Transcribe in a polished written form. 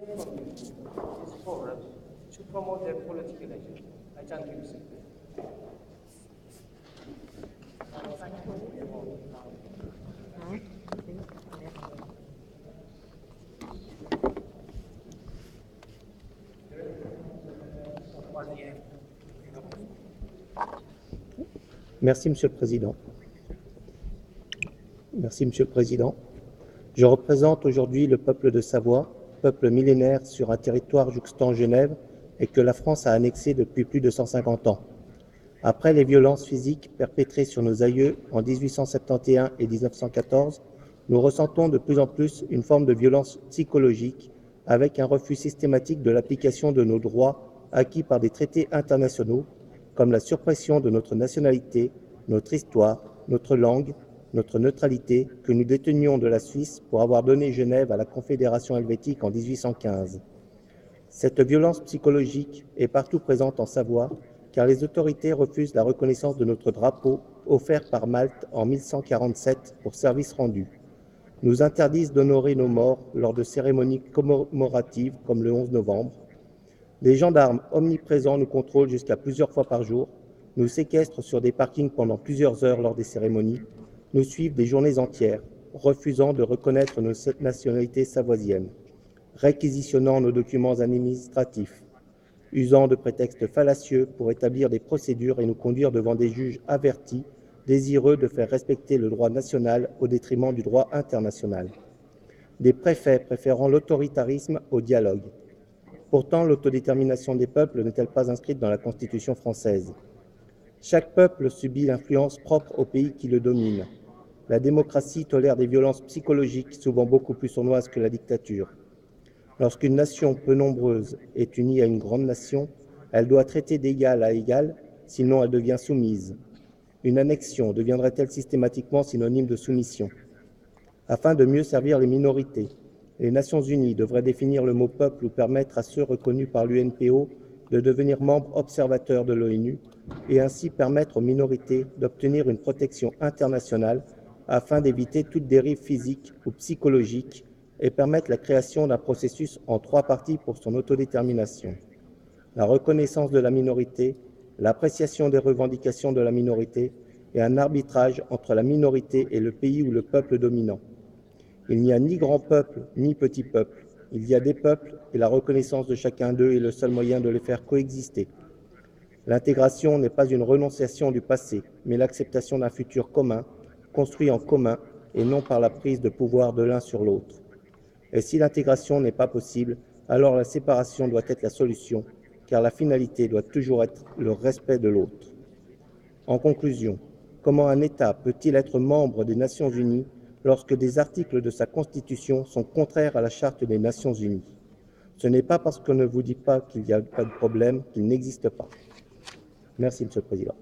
These forums to promote their political agenda. I thank you, Mr. President. Merci, Monsieur le Président. Merci, Monsieur le Président. Je représente aujourd'hui le peuple de Savoie, peuple millénaire sur un territoire jouxtant Genève et que la France a annexé depuis plus de 150 ans. Après les violences physiques perpétrées sur nos aïeux en 1871 et 1914, nous ressentons de plus en plus une forme de violence psychologique avec un refus systématique de l'application de nos droits acquis par des traités internationaux, comme la suppression de notre nationalité, notre histoire, notre langue, notre neutralité que nous détenions de la Suisse pour avoir donné Genève à la Confédération helvétique en 1815. Cette violence psychologique est partout présente en Savoie, car les autorités refusent la reconnaissance de notre drapeau offert par Malte en 1147 pour service rendu, nous interdisent d'honorer nos morts lors de cérémonies commémoratives comme le 11 novembre. Les gendarmes omniprésents nous contrôlent jusqu'à plusieurs fois par jour, nous séquestrent sur des parkings pendant plusieurs heures lors des cérémonies, nous suivent des journées entières, refusant de reconnaître notre nationalité savoisienne, réquisitionnant nos documents administratifs, usant de prétextes fallacieux pour établir des procédures et nous conduire devant des juges avertis, désireux de faire respecter le droit national au détriment du droit international. Des préfets préférant l'autoritarisme au dialogue. Pourtant, l'autodétermination des peuples n'est-elle pas inscrite dans la Constitution française? Chaque peuple subit l'influence propre au pays qui le domine. La démocratie tolère des violences psychologiques souvent beaucoup plus sournoises que la dictature. Lorsqu'une nation peu nombreuse est unie à une grande nation, elle doit traiter d'égal à égal, sinon elle devient soumise. Une annexion deviendrait-elle systématiquement synonyme de soumission? Afin de mieux servir les minorités, les Nations Unies devraient définir le mot peuple ou permettre à ceux reconnus par l'UNPO de devenir membres observateurs de l'ONU et ainsi permettre aux minorités d'obtenir une protection internationale afin d'éviter toute dérive physique ou psychologique et permettre la création d'un processus en 3 parties pour son autodétermination. La reconnaissance de la minorité, l'appréciation des revendications de la minorité et un arbitrage entre la minorité et le pays ou le peuple dominant. Il n'y a ni grand peuple ni petit peuple. Il y a des peuples et la reconnaissance de chacun d'eux est le seul moyen de les faire coexister. L'intégration n'est pas une renonciation du passé, mais l'acceptation d'un futur commun, construit en commun et non par la prise de pouvoir de l'un sur l'autre. Et si l'intégration n'est pas possible, alors la séparation doit être la solution, car la finalité doit toujours être le respect de l'autre. En conclusion, comment un État peut-il être membre des Nations Unies lorsque des articles de sa Constitution sont contraires à la Charte des Nations Unies? Ce n'est pas parce qu'on ne vous dit pas qu'il n'y a pas de problème qu'il n'existe pas. Merci, Monsieur le Président.